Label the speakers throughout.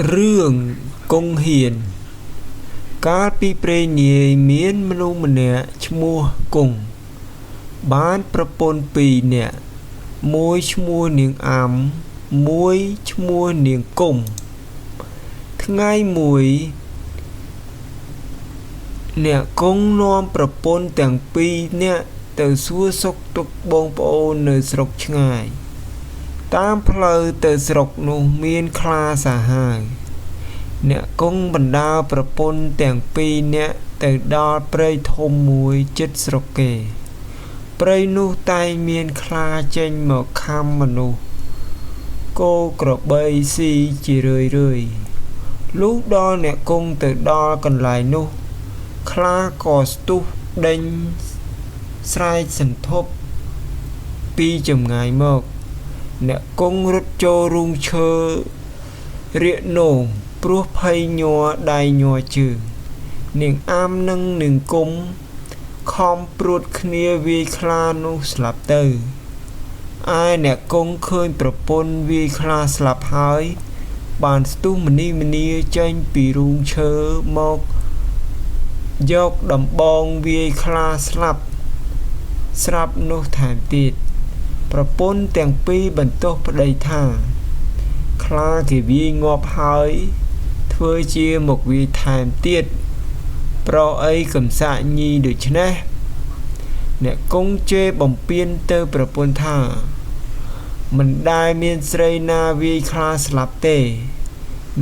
Speaker 1: រឿងកុងហ៊ានកាលពីព្រេងនាយមានមនុស្សម្នាក់ឈ្មោះគង់បានប្រពន្ធពីរនាក់មួយឈ្មោះនាងអាំមួយឈ្មោះនាងគុំថ្ងៃមួយអ្នកគង់នាំប្រពន្ធទាំងពីរនាក់ទៅសួរសុខទុក្ខបងប្អូននៅស្រុកឆ្ងាយតាមផ្លូវទៅស្រុកនោះមានខ្លាសាហាវអ្នកគង់បណ្ដាលប្រពន្ធទាំងពីរនាក់ទៅដល់ព្រៃធំមួយជិតស្រុកគេព្រៃនោះតែងមានខ្លាចេញមកខាំមនុស្សគោក្របីស៊ីជារឿយលុះដល់អ្នកគង់ទៅដល់កន្លែងនោះខ្លាក៏ស្ទុះដេញស្រែកសន្ធប់ពីចម្ងាយមកអ្នកគង់រត់ចូលរូងឈើរាកនោមព្រោះភ័យញ័រដៃញ័រជើងនាងអាមនិងនាងគុំខំព្រួតគ្នាវាយខ្លានោះស្លាប់ទៅឯអ្នកគង់ឃើញប្រពន្ធវាយខ្លាស្លាប់ហើយបានស្ទុះមនីចេញពីរូងឈើមកយកដំបងវាយខ្លាស្លាប់ស្រាប់នោះថែមទៀតប្រពន្ធទាំងពីរបន្ទោសប្តីថាខ្លាគេវាយងាប់ហើយធ្វើជាមកវាយថែមទៀតប្រអីកំសាកញីដូច្នេះអ្នកគង់ជេរបំពេញទៅប្រពន្ធថាមិនដែលមានស្រីណាវាយខ្លាស្លាប់ទេ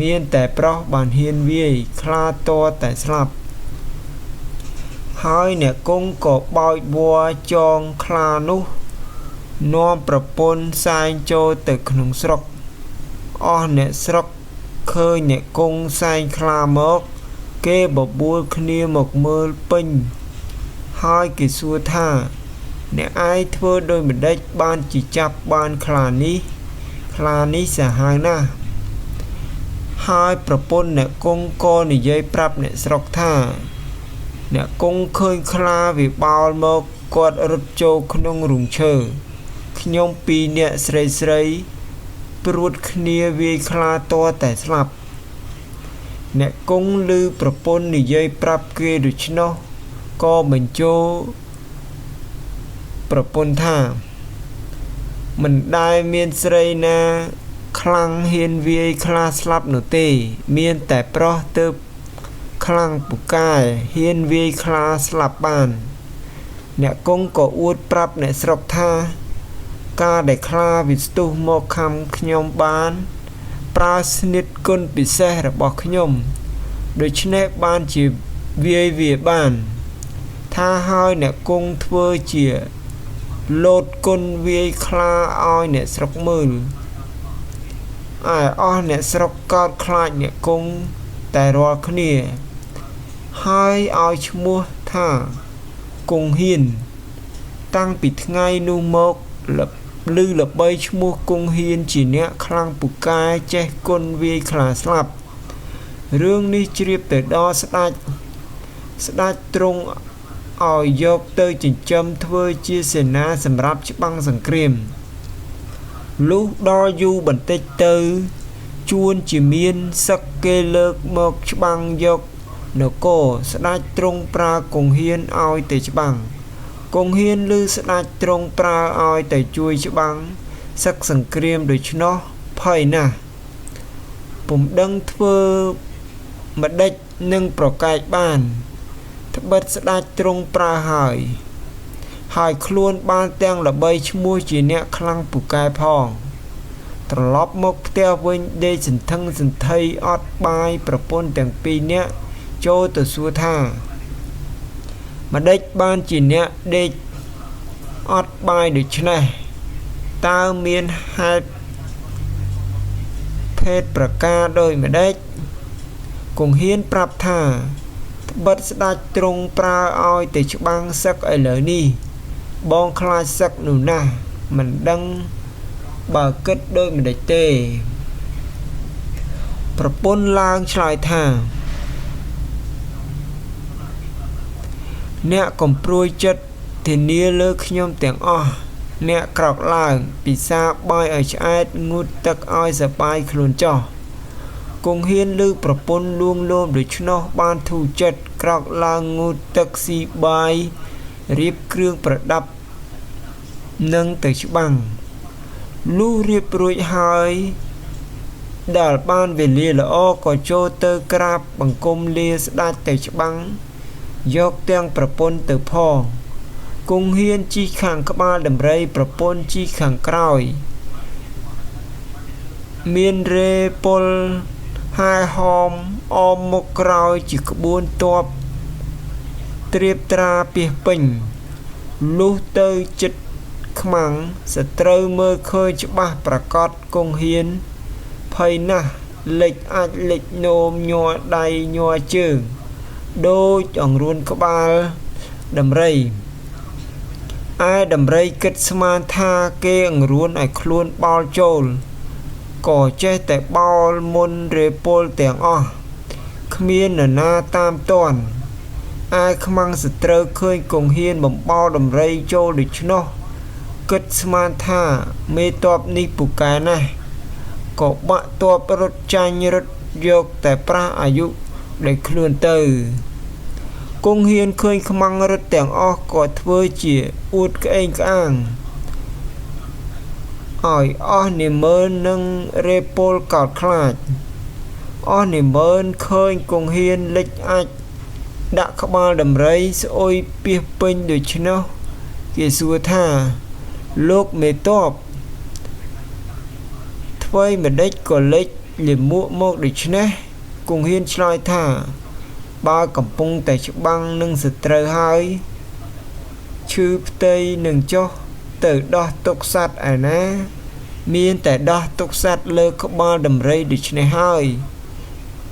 Speaker 1: មានតែប្រុសបានហ៊ានវាយខ្លាតតែស្លាប់ហើយអ្នកគង់ក៏បោចវ័រចងខ្លានោះនាំប្រពន្ធសែងចូលទៅក្នុងស្រុកអស់អ្នកស្រុកឃើញអ្នកគង់សែងខ្លាមកគេបបួលគ្នាមកមើលពេញហើយគេសួរថាអ្នកឯងធ្វើដូចម្ដេចបានជាចាប់បានខ្លានេះសាហាវណាស់ហើយប្រពន្ធអ្នកគង់ក៏និយាយប្រាប់អ្នកស្រុកថាអ្នកគង់ឃើញខ្លាវាបោលមកគាត់រត់ចូលក្នុងរូងឈើខ្ញុំពីរនាក់ស្រីព្រួតគ្នាវាយខ្លាតែស្លាប់អ្នកគង់ឮប្រពន្ធនិយាយប្រាប់គេដូច្នោះក៏បញ្ជោប្រពន្ធថាមិនដែលមានស្រីណាខ្លាំងហ៊ានវាយខ្លាស្លាប់នោះទេមានតែប្រុសទើបខ្លាំងពូកែហ៊ានវាយខ្លាស្លាប់បានអ្នកគង់ក៏អួតប្រាប់អ្នកស្រុកថាការដែលខ្លាវាស្ទុះមកខំខ្ញុំបានប្រើស្និតគុណពិសេសរបស់ខ្ញុំដូច្នេះបានជាវាយវាបានថាហើយអ្នកគង់ធ្វើជាលោតគុណវាយខ្លាឲ្យអ្នកស្រុកមើលអស់អ្នកស្រុកកោតខ្លាចអ្នកគង់តែរាល់គ្នាហើយឲ្យឈ្មោះថាគង់ហ៊ានតាំងពីថ្ងៃនោះមកឮល្បីឈ្មោះគង់ហ៊ានជាអ្នកខ្លាំងពូកែចេះគុណវាយខ្លាស្លាប់រឿងនេះជ្រាបទៅដល់ស្ដេចទ្រង់ឲ្យយកទៅចិញ្ចឹមធ្វើជាសេនាសម្រាប់ច្បាំងសង្គ្រាមលុះដល់យូរបន្តិចទៅជួនជាមានសឹកគេលើកមកច្បាំងយកនគរស្ដេចទ្រង់ប្រើគង់ហ៊ានឲ្យទៅច្បាំងគង់ហ៊ានឮស្ដេចទ្រង់ប្រើឲ្យទៅជួយច្បាំងសឹកសង្គ្រាមដូច្នោះភ័យណាស់ពុំដឹងធ្វើម្ដេចនឹងប្រកែកបានត្បិតស្ដេចទ្រង់ប្រើហើយខ្លួនបានទាំងល្បីឈ្មោះជាអ្នកខ្លាំងពូកែផងត្រឡប់មកផ្ទះវិញដេកសន្ធឹងសន្ធៃអត់បាយប្រពន្ធទាំងពីរនាក់ចូលទៅសួរថាម្ដេចបានជាអ្នកដេកអត់បាយដូច្នេះតើមានហេតុភេទប្រការដូចម្ដេចគង់ហ៊ានប្រាប់ថាត្បិតស្ដេចទ្រង់ប្រើឲ្យទៅច្បាំងសឹកឥឡូវនេះបងខ្លាចសឹកនោះណាស់មិនដឹងបើគិតដូចម្ដេចទេប្រពន្ធឡើងឆ្លើយថាអ្នកកំព្រួយចិត្តធានាលើខ្ញុំទាំងអស់អ្នកក្រោកឡើងពិសាបាយឲ្យឆ្អែតងូតទឹកឲ្យសប្បាយខ្លួនចោះ គង់ហ៊ានលើប្រពន្ធលួងលោមដូច្នោះបានធូរចិត្តក្រោកឡើងងូតទឹកស៊ីបាយរៀបគ្រឿងប្រដាប់នឹងទៅច្បាំងលុះរៀបរួចហើយដែលបានវេលាល្អក៏ចូលទៅក្រាបបង្គំលាស្ដេចទៅច្បាំងយកទាំងប្រពន្ធទៅផងគង់ហ៊ានជិះខាងក្បាលដំរីប្រពន្ធជិះខាងក្រោយមានរេពលហាយហោមអមមុខក្រោយជាក្បួនទ័ពត្រៀបត្រាពាសពេញលុះទៅចិត្តខ្មាំងសត្រូវមើលឃើញច្បាស់ប្រកាសគង់ហ៊ានភ័យណាស់លេចអាចលេចនោមញ័រដៃញ័រជើងដូចអង្រួនក្បាលដំរីឯដំរីគិតស្មានថាគេអង្រួនឲ្យខ្លួនបោលចូលក៏ចេះតែបោលមុនរេពលទាំងអស់គ្មាននរណាតាមទាន់ឯខ្មាំងសត្រូវឃើញគង្ហ៊ានបំបោលដំរីចូលដូច្នោះគិតស្មានថាមេទ័ពនេះពូកែណាស់ក៏បាក់ទ័ពរត់ចាញ់រត់យកតែប្រាស់អាយុដែលខ្លួនទៅគង់ហ៊ានឃើញខ្មាំងរត់ទាំងអស់ក៏ធ្វើជាអួតក្អេងក្អាងឲ្យអស់និមឺននឹងរេពលកោតខ្លាចអស់និមឺនឃើញគង់ហ៊ានលិចអាចដាក់ក្បាលដំរីស្អុយពាសពេញដូច្នោះគេសួរថាលោកមេទ័ពថ្វីម្ដេចក៏លេចលាមកមកដូច្នេះគង់ហ៊ានឆ្លើយថាបើកំពុងតែច្បាំងនឹងសត្រូវហើយឈឺផ្ទៃនឹងចុះទៅដោះទុកសัตว์ឯណាមានតែដោះទុកសัตว์លើក្បាលដំរីដូច្នេះហើយ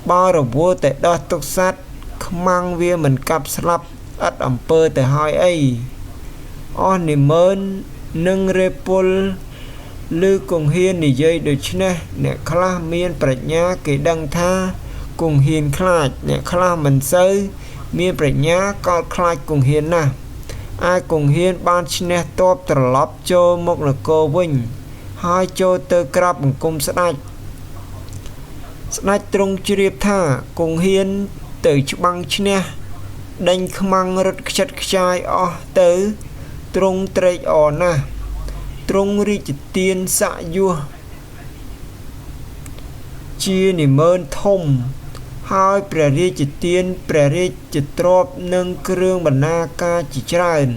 Speaker 1: បើរវល់តែដោះទុកសัตว์ខ្មាំងវាមិនកាប់ស្លាប់ឥតអំពើទៅហើយអីអស់និមឺននឹងរេពលឬគង្ហ៊ាននិយាយដូច្នេះអ្នកខ្លះមានប្រាជ្ញាគេដឹងថាគង្ហ៊ានខ្លាចអ្នកខ្លះមិនសូវមានប្រាជ្ញាកោតខ្លាចគង្ហ៊ានណាស់ឯគង្ហ៊ានបានឈ្នះទ័ពត្រឡប់ចូលមកនគរវិញហើយចូលទៅក្រាបបង្គំស្ដេចទ្រង់ជ្រាបថាគង្ហ៊ានទៅច្បាំងឈ្នះដេញខ្មាំងរត់ខ្ចិតខ្ចាយអស់ទៅទ្រង់ត្រេកអរណាស់ទ្រង់រាជទានសយុះជានិមឺនធំហើយព្រះរាជទានព្រះរាជទ្រព្យនិងគ្រឿងបណ្ណាការជាច្រើន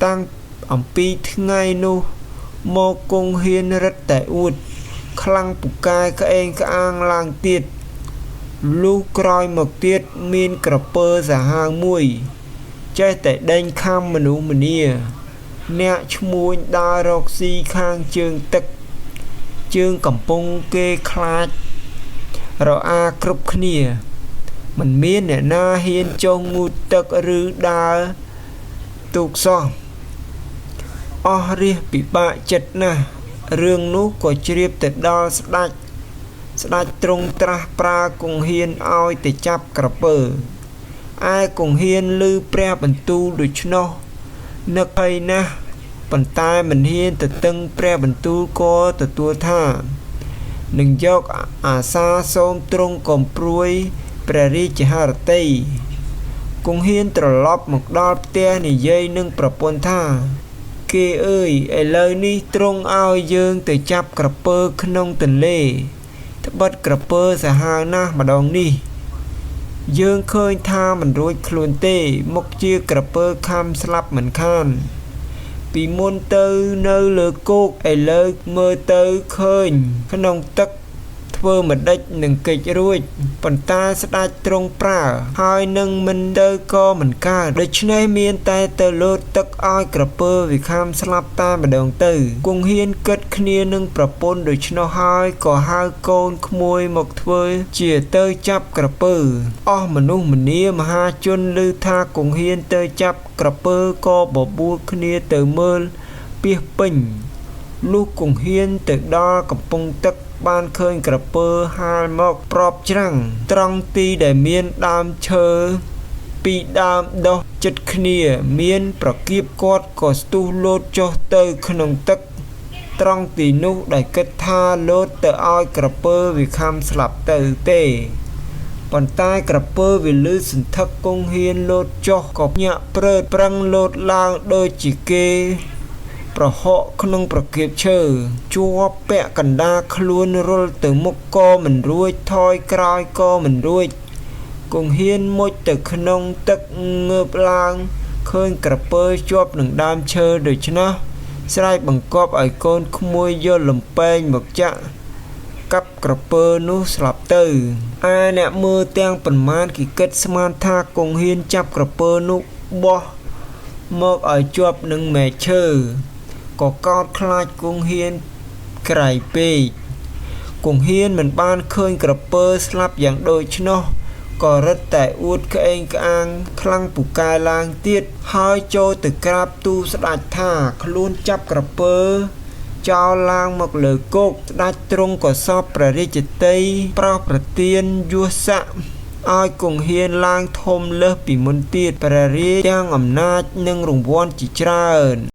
Speaker 1: តាំងអំពីថ្ងៃនោះមកគង់ហ៊ានរឹតតែអួតខ្លាំងពូកែក្អេងក្អាងឡើងទៀតលុះក្រោយមកទៀតមានក្រពើសាហាវមួយចេះតែដេញខំមនុស្សម្នាអ្នកឈ្មួញដើររកស៊ីខាងជើងទឹកជើងកំពុងគេខ្លាចរអាគ្រប់គ្នាមិនមានអ្នកណាហ៊ានចុះងូតទឹកឬដើរទូកសោះអស់រាសពិបាកចិត្តណាស់រឿងនោះក៏ជ្រាបទៅដល់ស្ដេចទ្រង់ត្រាស់ប្រើគង្ហ៊ានឲ្យទៅចាប់ក្រពើឯគង្ហ៊ានឮព្រះបន្ទូលដូច្នោះនឹកភ័យណាស់ប៉ុន្តែមិនហ៊ានទៅតឹងព្រះបន្ទូលក៏ទទួលថានឹងយកអាសាសូមទ្រង់កំព្រួយព្រះរាជហឫទ័យគង្ហ៊ានត្រឡប់មកដល់ផ្ទះនិយាយនឹងប្រពន្ធថាគេអើយឥឡូវនេះទ្រង់ឲ្យយើងទៅចាប់ក្រពើក្នុងទន្លេត្បិតក្រពើសាហាវណាស់ម្ដងនេះយើងឃើញថាមិនរួចខ្លួនទេមុខជាក្រពើខំស្លាប់មិនខានពីមុនទៅនៅលើគោកឥឡូវមើលទៅឃើញក្នុងទឹកធ្វើមិនដេចនឹងកិច្ចរួចប៉ុន្តែស្ដេចទ្រង់ប្រើហើយនឹងមិនទៅក៏មិនកើតដូច្នេះមានតែទៅលោតទឹកឲ្យក្រពើវិខំស្លាប់តែម្ដងទៅគង់ហ៊ានគិតគ្នានឹងប្រពន្ធដូច្នោះហើយក៏ហៅកូនក្មួយមកធ្វើជាទៅចាប់ក្រពើអស់មនុស្សម្នាមហាជនឮថាគង់ហ៊ានទៅចាប់ក្រពើក៏បបួលគ្នាទៅមើលពាសពេញលុះគង្ហ៊ានទៅដល់កំពង់ទឹកបានឃើញក្រពើហាលមកប្រប់ច្រាំងត្រង់ទីដែលមានដើមឈើពីរដើមដុះជិតគ្នាមានប្រគៀបគាត់ក៏ស្ទុះលោតចុះទៅក្នុងទឹក ត្រង់ទីនោះដែលគិតថាលោតទៅឲ្យក្រពើវាខំស្លាប់ទៅទេប៉ុន្តែក្រពើវាលឺសន្ធឹកគង់ហ៊ានលោតចុះក៏ញាក់ព្រឺតប្រឹងលោតឡើងដូចជាគេប្រហកក្នុងប្រគៀបឈើជាប់ពាក់កណ្ដាលខ្លួនរុលទៅមុខក៏មិនរួចថយក្រោយក៏មិនរួចគង់ហ៊ានមុជទៅក្នុងទឹកងើបឡើងឃើញក្រពើជាប់នឹងដើមឈើដូច្នោះស្រែកបង្គាប់ឲ្យកូនក្មួយយកលំពែងមកចាក់កាប់ក្រពើនោះស្លាប់ទៅឯអ្នកមើលទាំងប៉ុន្មានគេគិតស្មានថាគង់ហ៊ានចាប់ក្រពើនោះបោះមកឲ្យជាប់នឹងមែកឈើក៏កោតខ្លាចគង់ហ៊ានក្រៃពេកគង់ហ៊ានមិនបានឃើញក្រពើស្លាប់យ៉ាងដូចនោះក៏រឹតតែអួតក្អេងក្អាងខ្លាំងពូកែឡើងទៀតហើយចូលទៅក្រាបទូលស្ដេចថាខ្លួនចាប់ក្រពើចោលឡើងមកលើគោកស្ដេចទ្រង់ក៏សពព្រះរាជតីប្រោសប្រទានយស័ក្តិឲ្យគង់ហ៊ានឡើងធំលើសពីមុនទៀតព្រះរាជទាំងអំណាចនិងរង្វាន់ជាច្រើន